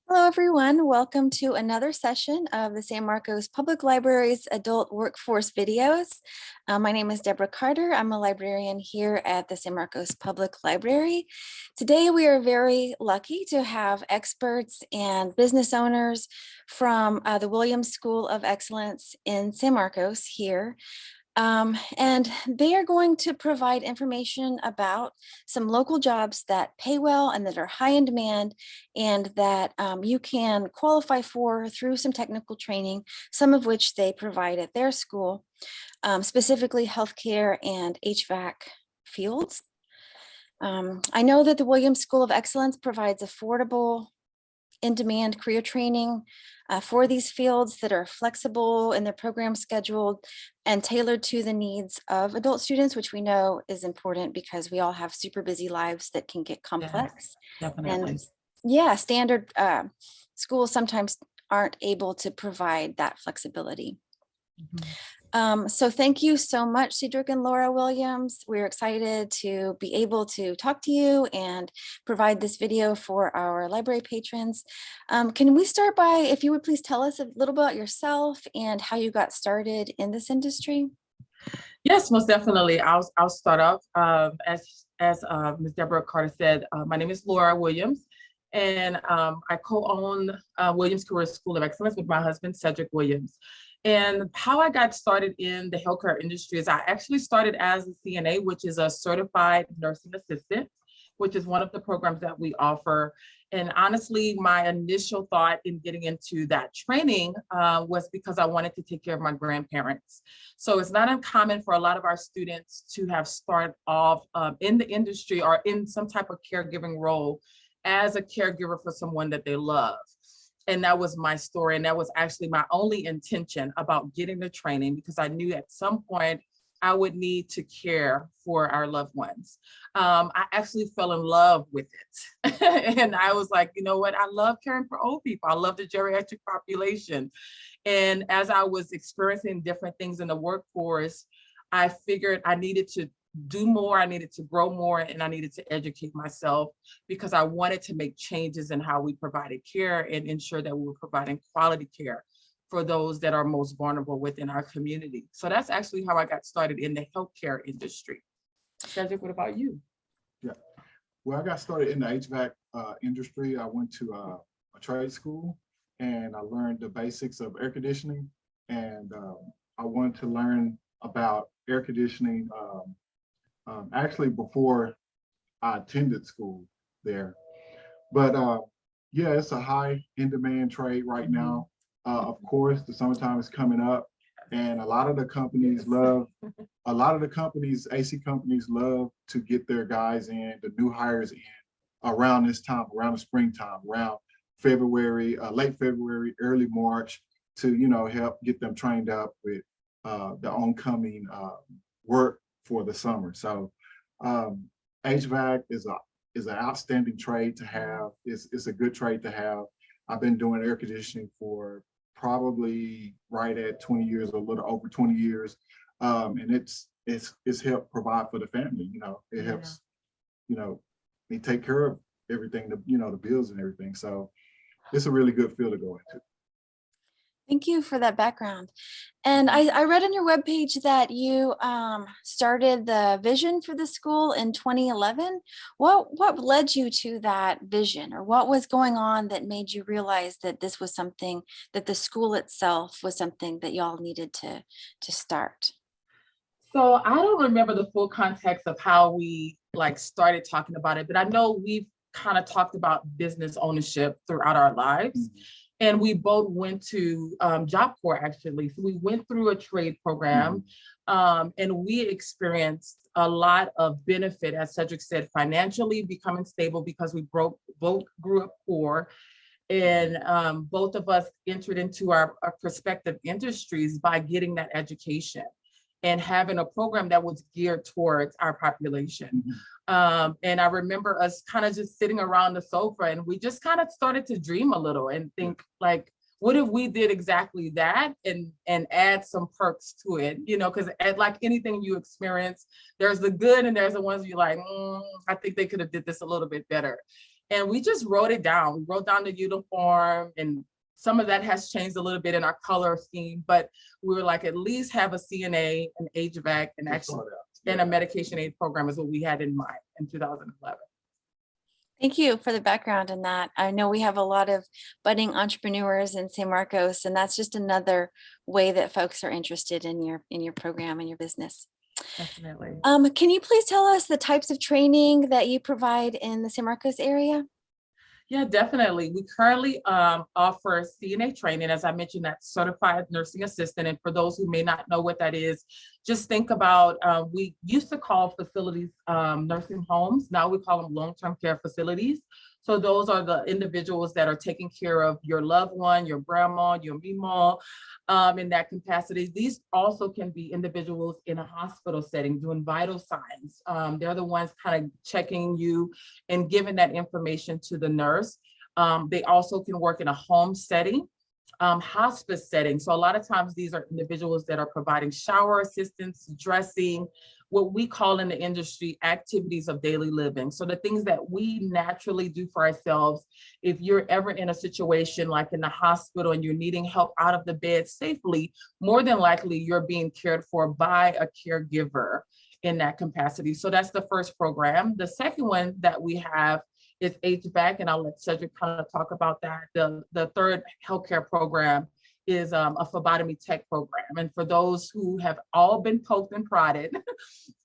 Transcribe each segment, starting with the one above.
Hello, everyone. Welcome to another session of the San Marcos Public Library's Adult Workforce Videos. My name is Deborah Carter. I'm a librarian here at the San Marcos Public Library. Today, we are very lucky to have experts and business owners from the Williams School of Excellence in San Marcos here. And they are going to provide information about some local jobs that pay well and that are high in demand and that you can qualify for through some technical training, some of which they provide at their school, specifically healthcare and HVAC fields. I know that the Williams School of Excellence provides affordable in-demand career training for these fields that are flexible in their program scheduled and tailored to the needs of adult students, which we know is important because we all have super busy lives that can get complex. Yes, definitely. And yeah, standard schools sometimes aren't able to provide that flexibility. So thank you so much, Cedric and Laura Williams. We're excited to be able to talk to you and provide this video for our library patrons. Can we start by, if you would please tell us a little about yourself and how you got started in this industry? Yes, most definitely. I'll start off. As Ms. Deborah Carter said, my name is Laura Williams, and I co-own Williams Career School of Excellence with my husband, Cedric Williams. And how I got started in the healthcare industry is I actually started as a CNA, which is a certified nursing assistant, which is one of the programs that we offer. And honestly, my initial thought in getting into that training was because I wanted to take care of my grandparents. So it's not uncommon for a lot of our students to have started off in the industry or in some type of caregiving role as a caregiver for someone that they love. And that was my story. And that was actually my only intention about getting the training, because I knew at some point I would need to care for our loved ones. I actually fell in love with it. And I was like, you know what? I love caring for old people. I love the geriatric population. And as I was experiencing different things in the workforce, I figured I needed to do more, I needed to grow more, and I needed to educate myself because I wanted to make changes in how we provided care and ensure that we were providing quality care for those that are most vulnerable within our community. So that's actually how I got started in the healthcare industry. Cedric, what about you? Yeah, well, I got started in the HVAC industry. I went to a trade school and I learned the basics of air conditioning, and I wanted to learn about air conditioning actually before I attended school there. But yeah, it's a high in demand trade right now. Of course, the summertime is coming up, and a lot of the companies AC companies love to get their guys in, the new hires in around this time, around the springtime, around February, late February, early March, to help get them trained up with the oncoming work for the summer. So HVAC is an outstanding trade to have. It's a good trade to have. I've been doing air conditioning for probably right at 20 years, or a little over 20 years. And it's helped provide for the family. It helps, me take care of everything, the bills and everything. So it's a really good field to go into. Thank you for that background. And I read on your webpage that you started the vision for the school in 2011. What led you to that vision, or what was going on that made you realize that this was something, that the school itself was something that y'all needed to start? So I don't remember the full context of how we started talking about it, but I know we've kind of talked about business ownership throughout our lives. And we both went to Job Corps, actually. So we went through a trade program, and we experienced a lot of benefit, as Cedric said, financially becoming stable, because we both grew up poor. And both of us entered into our prospective industries by getting that education and having a program that was geared towards our population. And I remember us kind of just sitting around the sofa, and we just kind of started to dream a little and think, what if we did exactly that and add some perks to it? Because like anything you experience, there's the good and there's the ones you're like, I think they could have did this a little bit better. And we just wrote it down. We wrote down the uniform, and some of that has changed a little bit in our color scheme, but we were like, at least have a CNA, an HVAC, and a medication aid program is what we had in mind in 2011. Thank you for the background in that. I know we have a lot of budding entrepreneurs in San Marcos, and that's just another way that folks are interested in your program and your business. Definitely. Can you please tell us the types of training that you provide in the San Marcos area? Yeah, definitely. We currently offer CNA training, as I mentioned, that's certified nursing assistant. And for those who may not know what that is, just think about, we used to call facilities nursing homes. Now we call them long-term care facilities. So those are the individuals that are taking care of your loved one, your grandma, your mima, in that capacity. These also can be individuals in a hospital setting doing vital signs. They're the ones kind of checking you and giving that information to the nurse. They also can work in a home setting, hospice setting. So a lot of times these are individuals that are providing shower assistance, dressing, what we call in the industry activities of daily living. So the things that we naturally do for ourselves, if you're ever in a situation like in the hospital and you're needing help out of the bed safely, more than likely you're being cared for by a caregiver in that capacity. So that's the first program. The second one that we have is HVAC, and I'll let Cedric kind of talk about that. The third healthcare program is a phlebotomy tech program. And for those who have all been poked and prodded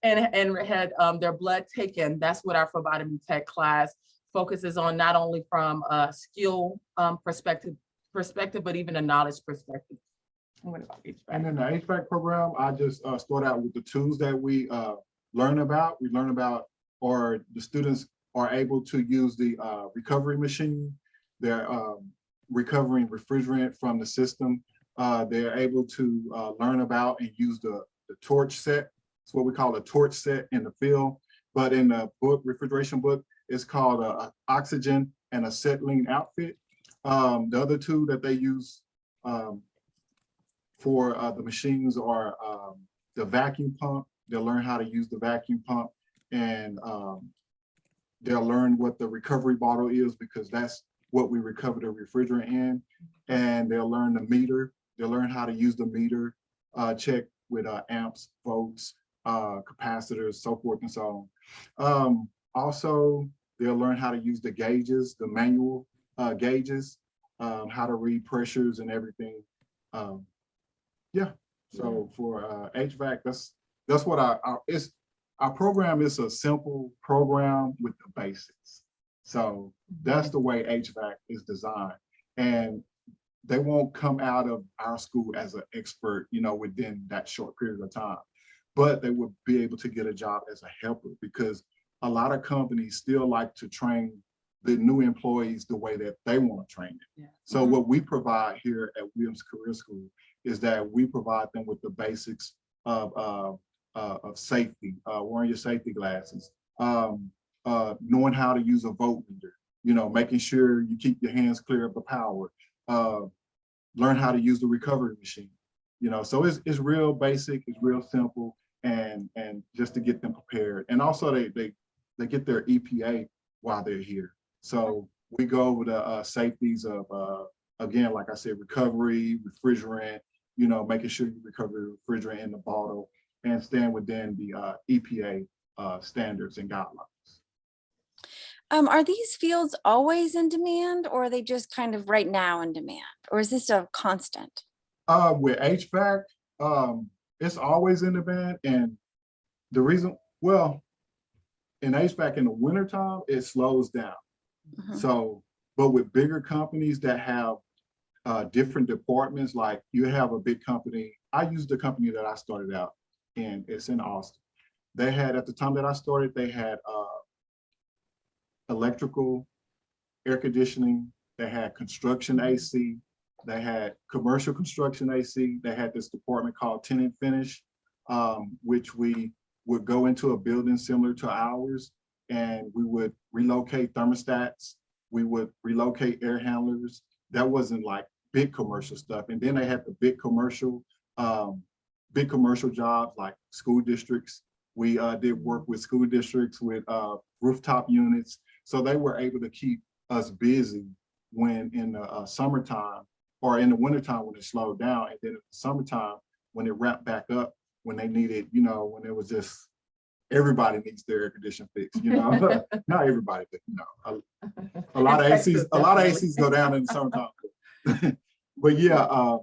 and had their blood taken, that's what our phlebotomy tech class focuses on, not only from a skill perspective, but even a knowledge perspective. What about HVAC? And in the HVAC program, I just start out with the tools that we learn about. We learn about, or the students are able to use the recovery machine. They're recovering refrigerant from the system. They're able to learn about and use the torch set. It's what we call a torch set in the field. But in the book, refrigeration book, it's called a oxygen and acetylene outfit. The other two that they use for the machines are the vacuum pump. They'll learn how to use the vacuum pump, and they'll learn what the recovery bottle is, because that's what we recover the refrigerant in. And they'll learn the meter. They'll learn how to use the meter, check with amps, volts, capacitors, so forth and so on. Also, they'll learn how to use the gauges, the manual gauges, how to read pressures and everything. Yeah. So for HVAC, that's what our program is. A simple program with the basics. So that's the way HVAC is designed. And they won't come out of our school as an expert, within that short period of time, but they would be able to get a job as a helper, because a lot of companies still like to train the new employees the way that they want to train them. Yeah. So what we provide here at Williams Career School is that we provide them with the basics of safety, wearing your safety glasses, knowing how to use a voltmeter, making sure you keep your hands clear of the power, learn how to use the recovery machine, so it's real basic, it's real simple, and just to get them prepared. And also they get their EPA while they're here. So we go over the safeties of, again, like I said, recovery, refrigerant, making sure you recover refrigerant in the bottle and stand within the EPA standards and guidelines. Are these fields always in demand, or are they just kind of right now in demand, or is this a constant? With HVAC, it's always in demand. And the reason, well, in HVAC in the wintertime, it slows down. So, but with bigger companies that have different departments, like you have a big company, I use the company that I started out in, it's in Austin. They had, at the time that I started, they had electrical, air conditioning, they had construction AC, they had commercial construction AC, they had this department called tenant finish, which we would go into a building similar to ours, and we would relocate thermostats, we would relocate air handlers. That wasn't like big commercial stuff. And then they had the big commercial jobs like school districts. We did work with school districts with rooftop units. So they were able to keep us busy when in the summertime or in the wintertime when it slowed down, and then in the summertime when it ramped back up, when they needed, you know, when it was just everybody needs their air conditioning fixed, you know. Not everybody, but you know, a lot of ACs go down in the summertime. But yeah,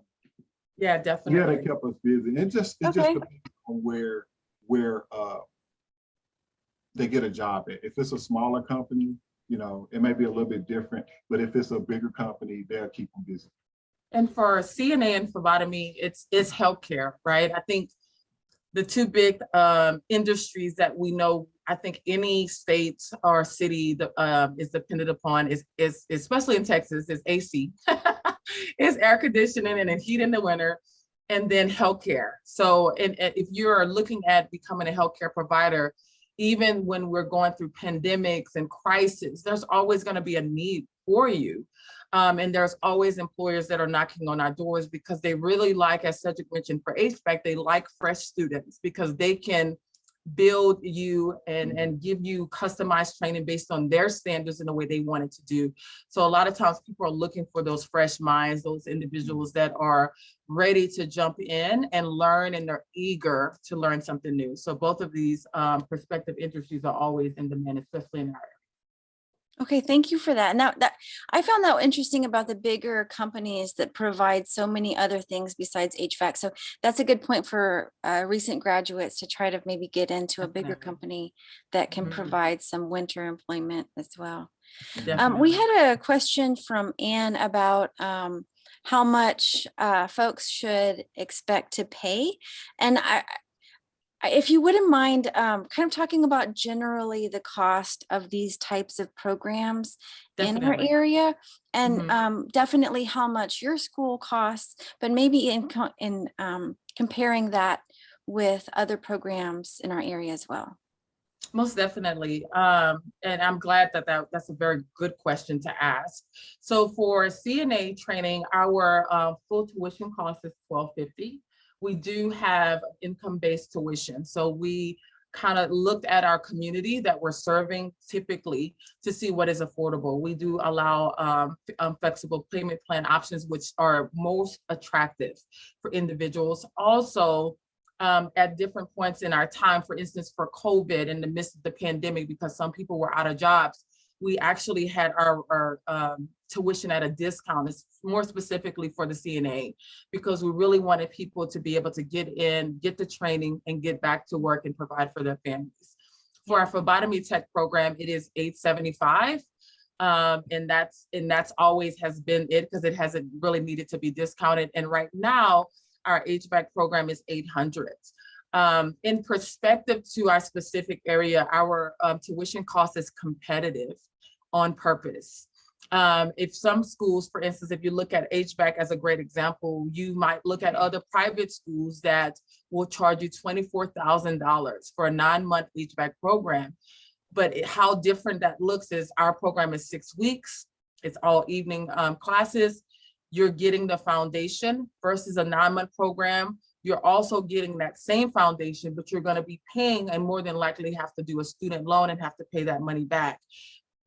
yeah, definitely. yeah, they kept us busy. It just depends on where they get a job at. If it's a smaller company, you know, it may be a little bit different, but if it's a bigger company, they'll keep them busy. And for CNA and phlebotomy, it's healthcare, right? I think the two big industries that we know, I think any state or city that is dependent upon is especially in Texas, is AC, is air conditioning and heat in the winter, and then healthcare. So, and if you're looking at becoming a healthcare provider, even when we're going through pandemics and crises, there's always going to be a need for you. And there's always employers that are knocking on our doors because they really like, as Cedric mentioned, for HVAC, they like fresh students because they can build you and give you customized training based on their standards in the way they want it to do. So a lot of times people are looking for those fresh minds, those individuals that are ready to jump in and learn, and they're eager to learn something new. So both of these prospective industries are always in demand, especially in our area. Okay, thank you for that. And that I found that interesting about the bigger companies that provide so many other things besides HVAC. So that's a good point for recent graduates to try to maybe get into a bigger company that can provide some winter employment as well. We had a question from Anne about how much folks should expect to pay. And if you wouldn't mind kind of talking about generally the cost of these types of programs in our area, and definitely how much your school costs, but maybe in comparing that with other programs in our area as well. Most definitely. And I'm glad that's a very good question to ask. So for CNA training, our full tuition cost is $1,250. We do have income-based tuition. So we kind of looked at our community that we're serving typically to see what is affordable. We do allow flexible payment plan options, which are most attractive for individuals. Also, at different points in our time, for instance, for COVID, in the midst of the pandemic, because some people were out of jobs, we actually had our tuition at a discount. It's more specifically for the CNA, because we really wanted people to be able to get in, get the training, and get back to work and provide for their families. For our phlebotomy tech program, it is $875. And that's always has been it, because it hasn't really needed to be discounted. And right now, our HVAC program is $800. In perspective to our specific area, our tuition cost is competitive on purpose. If some schools, for instance, if you look at HVAC as a great example, you might look at other private schools that will charge you $24,000 for a 9-month HVAC program. But how different that looks is our program is 6 weeks. It's all evening classes. You're getting the foundation versus a 9-month program. You're also getting that same foundation, but you're going to be paying and more than likely have to do a student loan and have to pay that money back.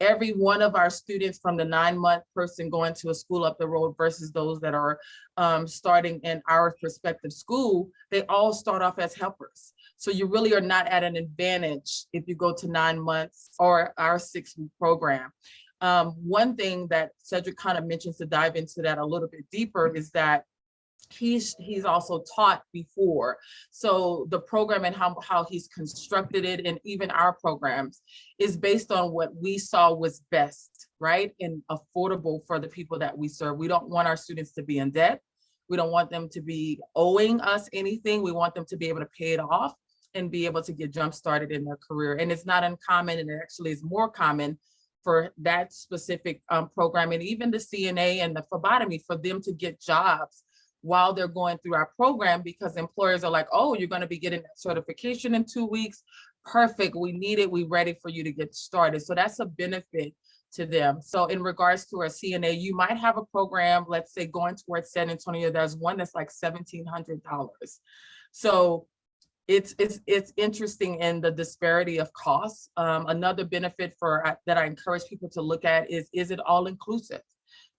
Every one of our students, from the 9-month person going to a school up the road versus those that are starting in our respective school, they all start off as helpers. So you really are not at an advantage if you go to 9 months or our 6-week program. One thing that Cedric kind of mentions, to dive into that a little bit deeper, is that he's also taught before. So the program and how he's constructed it, and even our programs, is based on what we saw was best, right? And affordable for the people that we serve. We don't want our students to be in debt. We don't want them to be owing us anything. We want them to be able to pay it off and be able to get jump started in their career. And it's not uncommon, and it actually is more common for that specific program, and even the CNA and the phlebotomy, for them to get jobs while they're going through our program, because employers are like, oh, you're going to be getting that certification in 2 weeks. Perfect. We need it. We're ready for you to get started. So that's a benefit to them. So in regards to our CNA, you might have a program, let's say going towards San Antonio, there's one that's like $1,700. So it's interesting in the disparity of costs. Another benefit that I encourage people to look at is it all inclusive?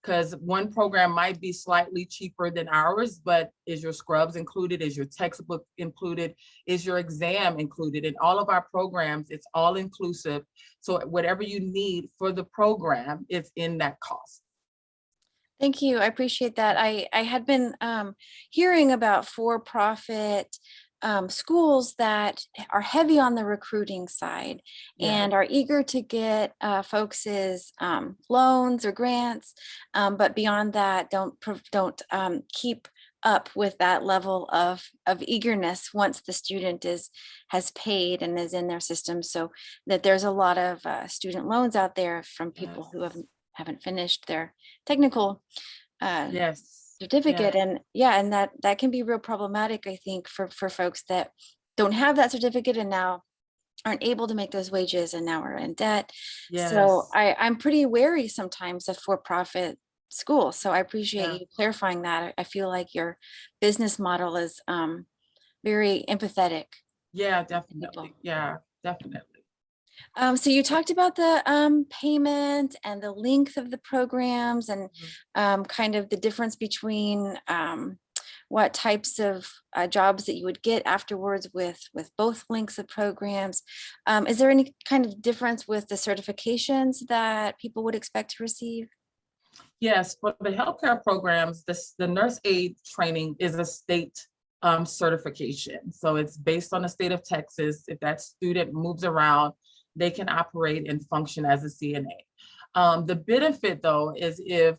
Because one program might be slightly cheaper than ours, but is your scrubs included? Is your textbook included? Is your exam included? In all of our programs, it's all inclusive. So whatever you need for the program is in that cost. Thank you. I appreciate that. I had been hearing about for-profit schools that are heavy on the recruiting side and are eager to get folks' loans or grants, but beyond that, don't keep up with that level of eagerness once the student has paid and is in their system. So that there's a lot of student loans out there from people who haven't finished their technical certificate. And and that can be real problematic, I think, for folks that don't have that certificate and now aren't able to make those wages and now are in debt. So I'm pretty wary sometimes of for-profit schools. So I appreciate you clarifying that. I feel like your business model is very empathetic. Yeah, definitely. Yeah, definitely. So you talked about the payment and the length of the programs and kind of the difference between what types of jobs that you would get afterwards with both lengths of programs. Is there any kind of difference with the certifications that people would expect to receive? Yes, for the healthcare programs, the nurse aid training is a state certification. So it's based on the state of Texas. If that student moves around, they can operate and function as a CNA. The benefit, though, is if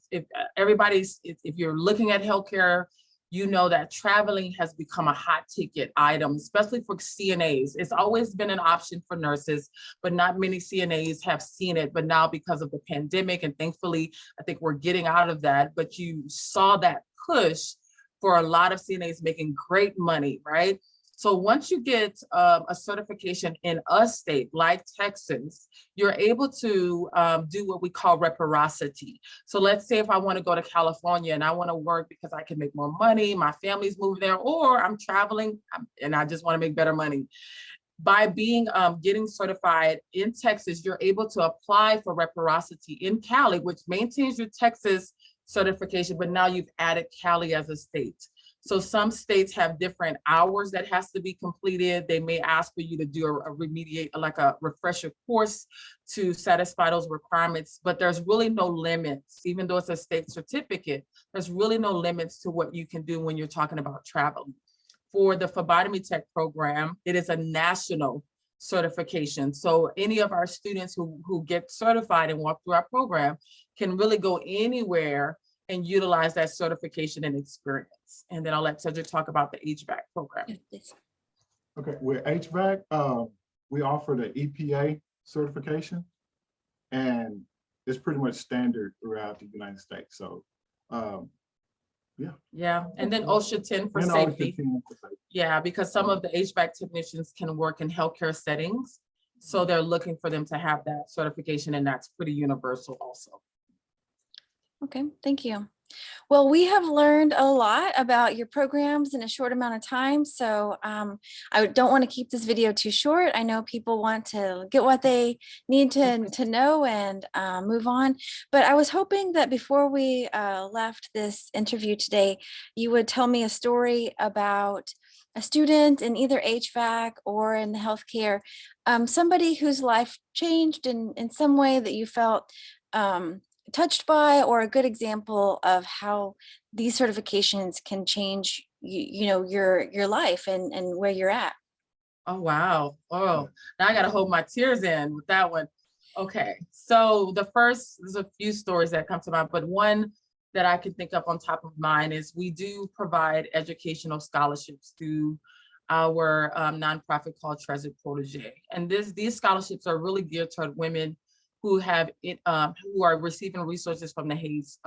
you're looking at healthcare, you know that traveling has become a hot ticket item, especially for CNAs. It's always been an option for nurses, but not many CNAs have seen it. But now because of the pandemic, and thankfully, I think we're getting out of that, but you saw that push for a lot of CNAs making great money, right? So once you get a certification in a state like Texas, you're able to do what we call reciprocity. So let's say if I want to go to California and I want to work because I can make more money, my family's moved there, or I'm traveling and I just want to make better money. By getting certified in Texas, you're able to apply for reciprocity in Cali, which maintains your Texas certification, but now you've added Cali as a state. So some states have different hours that has to be completed. They may ask for you to do a refresher course to satisfy those requirements, but there's really no limits. Even though it's a state certificate, there's really no limits to what you can do when you're talking about traveling. For the phlebotomy tech program, it is a national certification. So any of our students who get certified and walk through our program can really go anywhere and utilize that certification and experience. And then I'll let Cedric talk about the HVAC program. Okay, with HVAC, we offer the EPA certification, and it's pretty much standard throughout the United States. So, yeah, and then OSHA 10 for safety. Yeah, because some of the HVAC technicians can work in healthcare settings, so they're looking for them to have that certification, and that's pretty universal also. Okay, thank you. Well, we have learned a lot about your programs in a short amount of time. So I don't want to keep this video too short. I know people want to get what they need to know and move on. But I was hoping that before we left this interview today, you would tell me a story about a student in either HVAC or in the healthcare, somebody whose life changed in some way that you felt touched by, or a good example of how these certifications can change your life and where you're at. Oh, wow. Oh, now I got to hold my tears in with that one. Okay, so there's a few stories that come to mind, but one that I can think of on top of mine is we do provide educational scholarships through our nonprofit called Treasured Protege. And these scholarships are really geared toward women who are receiving resources from the Hayes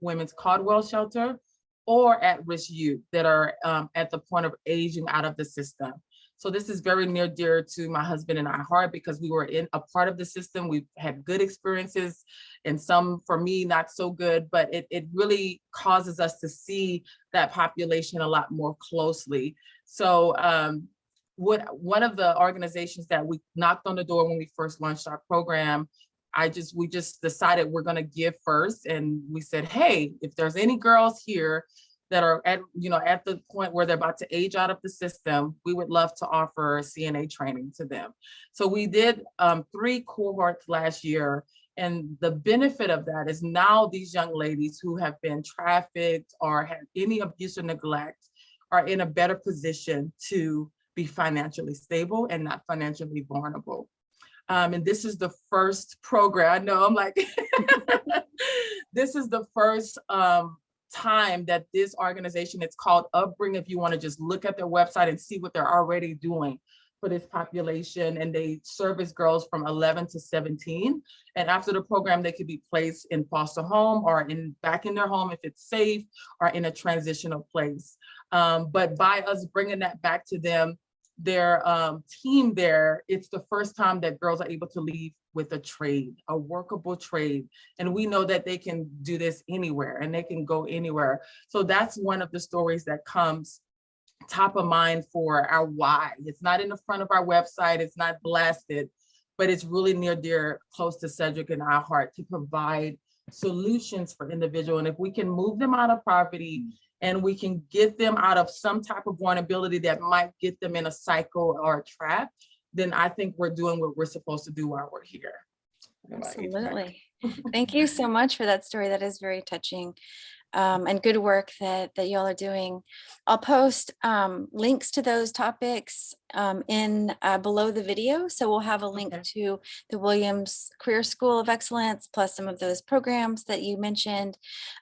Women's Caldwell Shelter, or at-risk youth that are at the point of aging out of the system. So this is very near dear to my husband and I heart, because we were in a part of the system. We've had good experiences, and some, for me, not so good, but it really causes us to see that population a lot more closely. So one of the organizations that we knocked on the door when we first launched our program, we just decided we're going to give first. And we said, hey, if there's any girls here that are at the point where they're about to age out of the system, we would love to offer CNA training to them. So we did 3 cohorts last year. And the benefit of that is now these young ladies who have been trafficked or had any abuse or neglect are in a better position to be financially stable and not financially vulnerable. And this is the first program. I know I'm like, this is the first time that this organization, it's called Upbring. If you want to just look at their website and see what they're already doing for this population, and they service girls from 11 to 17. And after the program, they could be placed in foster home or back in their home if it's safe, or in a transitional place. But by us bringing that back to them, their team there, it's the first time that girls are able to leave with a trade, a workable trade. And we know that they can do this anywhere and they can go anywhere. So that's one of the stories that comes top of mind for our why. It's not in the front of our website, it's not blasted, but it's really near dear close to Cedric and our heart to provide solutions for individuals. And if we can move them out of poverty and we can get them out of some type of vulnerability that might get them in a cycle or a trap, then I think we're doing what we're supposed to do while we're here. Absolutely. Thank you so much for that story. That is very touching. And good work that y'all are doing. I'll post links to those topics in below the video. So we'll have a link to the Williams Career School of Excellence, plus some of those programs that you mentioned.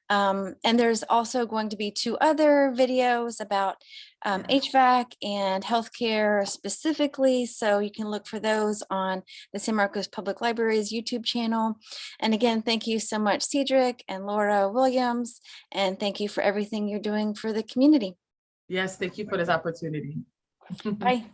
And there's also going to be 2 other videos about HVAC and healthcare specifically. So you can look for those on the San Marcos Public Library's YouTube channel. And again, thank you so much, Cedric and Laura Williams. And thank you for everything you're doing for the community. Yes, thank you for this opportunity. Bye.